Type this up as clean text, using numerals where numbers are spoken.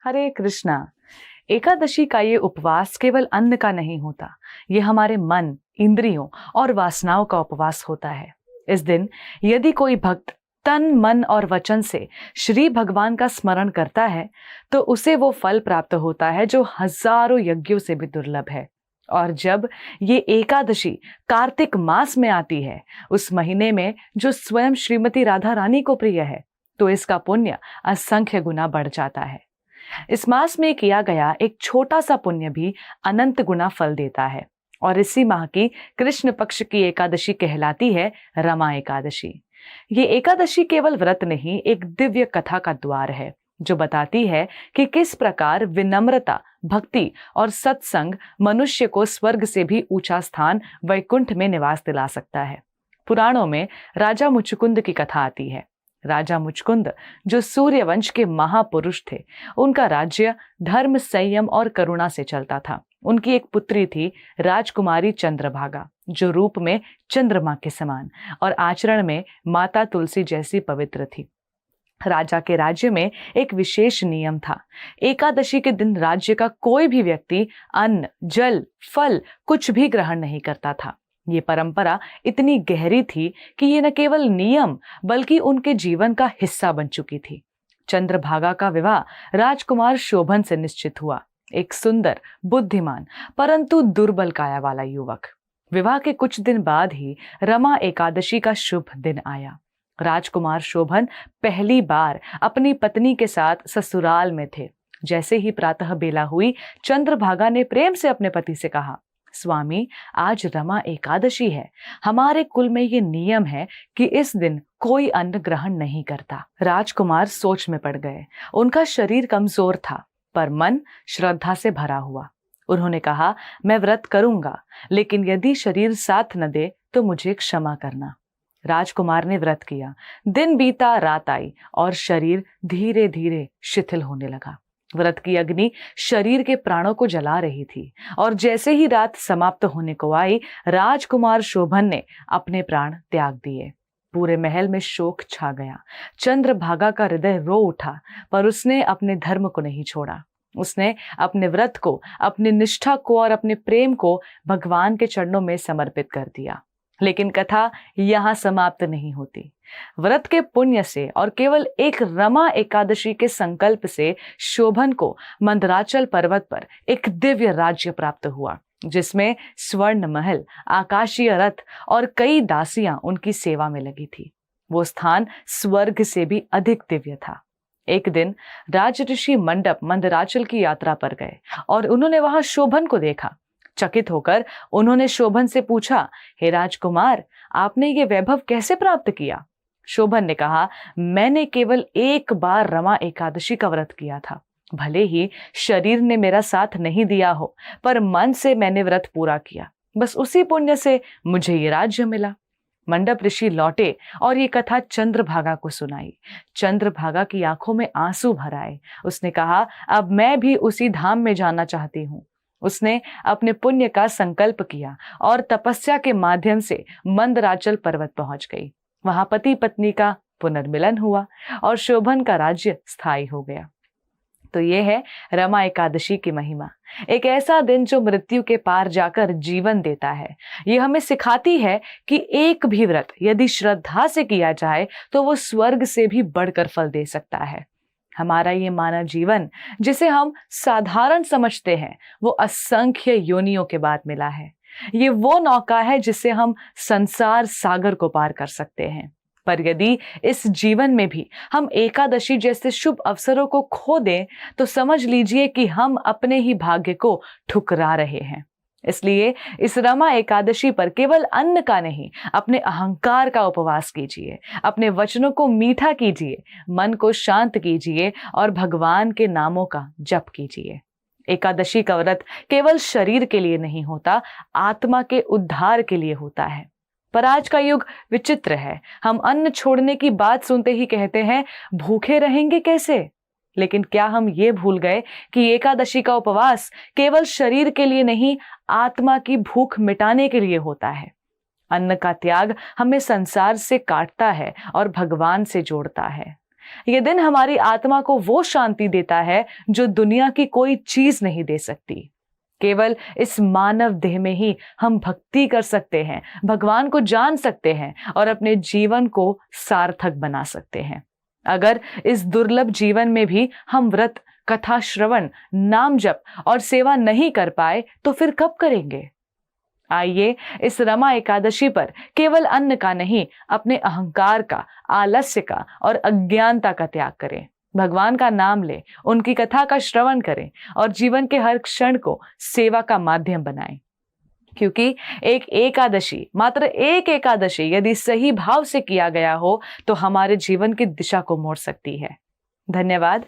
हरे कृष्णा। एकादशी का ये उपवास केवल अन्न का नहीं होता, ये हमारे मन, इंद्रियों और वासनाओं का उपवास होता है। इस दिन यदि कोई भक्त तन, मन और वचन से श्री भगवान का स्मरण करता है तो उसे वो फल प्राप्त होता है जो हजारों यज्ञों से भी दुर्लभ है। और जब ये एकादशी कार्तिक मास में आती है, उस महीने में जो स्वयं श्रीमती राधा रानी को प्रिय है, तो इसका पुण्य असंख्य गुना बढ़ जाता है। इस मास में किया गया एक छोटा सा पुण्य भी अनंत गुना फल देता है। और इसी माह की कृष्ण पक्ष की एकादशी कहलाती है रमा एकादशी। ये एकादशी केवल व्रत नहीं, एक दिव्य कथा का द्वार है जो बताती है कि किस प्रकार विनम्रता, भक्ति और सत्संग मनुष्य को स्वर्ग से भी ऊंचा स्थान वैकुंठ में निवास दिला सकता है। पुराणों में राजा मुचुकुंद की कथा आती है। राजा मुचकुंद जो सूर्यवंश के महापुरुष थे, उनका राज्य धर्म, संयम और करुणा से चलता था। उनकी एक पुत्री थी राजकुमारी चंद्रभागा, जो रूप में चंद्रमा के समान और आचरण में माता तुलसी जैसी पवित्र थी। राजा के राज्य में एक विशेष नियम था। एकादशी के दिन राज्य का कोई भी व्यक्ति अन्न, जल, फल कुछ भी ग्रहण नहीं करता था। ये परंपरा इतनी गहरी थी कि ये न केवल नियम बल्कि उनके जीवन का हिस्सा बन चुकी थी। चंद्रभागा का विवाह राजकुमार शोभन से निश्चित हुआ, एक सुंदर, बुद्धिमान परंतु दुर्बल काया वाला युवक। विवाह के कुछ दिन बाद ही रमा एकादशी का शुभ दिन आया। राजकुमार शोभन पहली बार अपनी पत्नी के साथ ससुराल में थे। जैसे ही प्रातः बेला हुई, चंद्रभागा ने प्रेम से अपने पति से कहा, स्वामी, आज रमा एकादशी है। हमारे कुल में ये नियम है कि इस दिन कोई अन्न ग्रहण नहीं करता। राजकुमार सोच में पड़ गए। उनका शरीर कमजोर था पर मन श्रद्धा से भरा हुआ। उन्होंने कहा, मैं व्रत करूंगा, लेकिन यदि शरीर साथ न दे तो मुझे क्षमा करना। राजकुमार ने व्रत किया। दिन बीता, रात आई और शरीर धीरे धीरे शिथिल होने लगा। व्रत की अग्नि शरीर के प्राणों को जला रही थी और जैसे ही रात समाप्त होने को आई, राजकुमार शोभन ने अपने प्राण त्याग दिए। पूरे महल में शोक छा गया। चंद्रभागा का हृदय रो उठा, पर उसने अपने धर्म को नहीं छोड़ा। उसने अपने व्रत को, अपनी निष्ठा को और अपने प्रेम को भगवान के चरणों में समर्पित कर दिया। लेकिन कथा यहाँ समाप्त नहीं होती। व्रत के पुण्य से और केवल एक रमा एकादशी के संकल्प से शोभन को मंदराचल पर्वत पर एक दिव्य राज्य प्राप्त हुआ, जिसमें स्वर्ण महल, आकाशीय रथ और कई दासियां उनकी सेवा में लगी थी। वो स्थान स्वर्ग से भी अधिक दिव्य था। एक दिन राजऋषि मंडप मंदराचल की यात्रा पर गए और उन्होंने वहां शोभन को देखा। चकित होकर उन्होंने शोभन से पूछा, हे राजकुमार, आपने ये वैभव कैसे प्राप्त किया? शोभन ने कहा, मैंने केवल एक बार रमा एकादशी का व्रत किया था। भले ही शरीर ने मेरा साथ नहीं दिया हो, पर मन से मैंने व्रत पूरा किया। बस उसी पुण्य से मुझे ये राज्य मिला। मंडप ऋषि लौटे और ये कथा चंद्रभागा को सुनाई। चंद्रभागा की आंखों में आंसू भर आए। उसने कहा, अब मैं भी उसी धाम में जाना चाहती हूँ। उसने अपने पुण्य का संकल्प किया और तपस्या के माध्यम से मंदराचल पर्वत पहुंच गई। वहां पति पत्नी का पुनर्मिलन हुआ और शोभन का राज्य स्थायी हो गया। तो ये है रमा एकादशी की महिमा। एक ऐसा दिन जो मृत्यु के पार जाकर जीवन देता है। ये हमें सिखाती है कि एक भी व्रत यदि श्रद्धा से किया जाए तो वो स्वर्ग से भी बढ़कर फल दे सकता है। हमारा ये मानव जीवन, जिसे हम साधारण समझते हैं, वो असंख्य योनियों के बाद मिला है। ये वो नौका है जिससे हम संसार सागर को पार कर सकते हैं। पर यदि इस जीवन में भी हम एकादशी जैसे शुभ अवसरों को खो दें तो समझ लीजिए कि हम अपने ही भाग्य को ठुकरा रहे हैं। इसलिए इस रमा एकादशी पर केवल अन्न का नहीं, अपने अहंकार का उपवास कीजिए, अपने वचनों को मीठा कीजिए, मन को शांत कीजिए और भगवान के नामों का जप कीजिए। एकादशी का व्रत केवल शरीर के लिए नहीं होता, आत्मा के उद्धार के लिए होता है। पर आज का युग विचित्र है। हम अन्न छोड़ने की बात सुनते ही कहते हैं, भूखे रहेंगे कैसे? लेकिन क्या हम ये भूल गए कि एकादशी का उपवास केवल शरीर के लिए नहीं, आत्मा की भूख मिटाने के लिए होता है। अन्न का त्याग हमें संसार से काटता है और भगवान से जोड़ता है। ये दिन हमारी आत्मा को वो शांति देता है जो दुनिया की कोई चीज नहीं दे सकती। केवल इस मानव देह में ही हम भक्ति कर सकते हैं, भगवान को जान सकते हैं और अपने जीवन को सार्थक बना सकते हैं। अगर इस दुर्लभ जीवन में भी हम व्रत, कथा श्रवण, नाम जप और सेवा नहीं कर पाए तो फिर कब करेंगे? आइए इस रमा एकादशी पर केवल अन्न का नहीं, अपने अहंकार का, आलस्य का और अज्ञानता का त्याग करें। भगवान का नाम लें, उनकी कथा का श्रवण करें और जीवन के हर क्षण को सेवा का माध्यम बनाएं। क्योंकि एक एकादशी, मात्र एक एकादशी यदि सही भाव से किया गया हो तो हमारे जीवन की दिशा को मोड़ सकती है। धन्यवाद।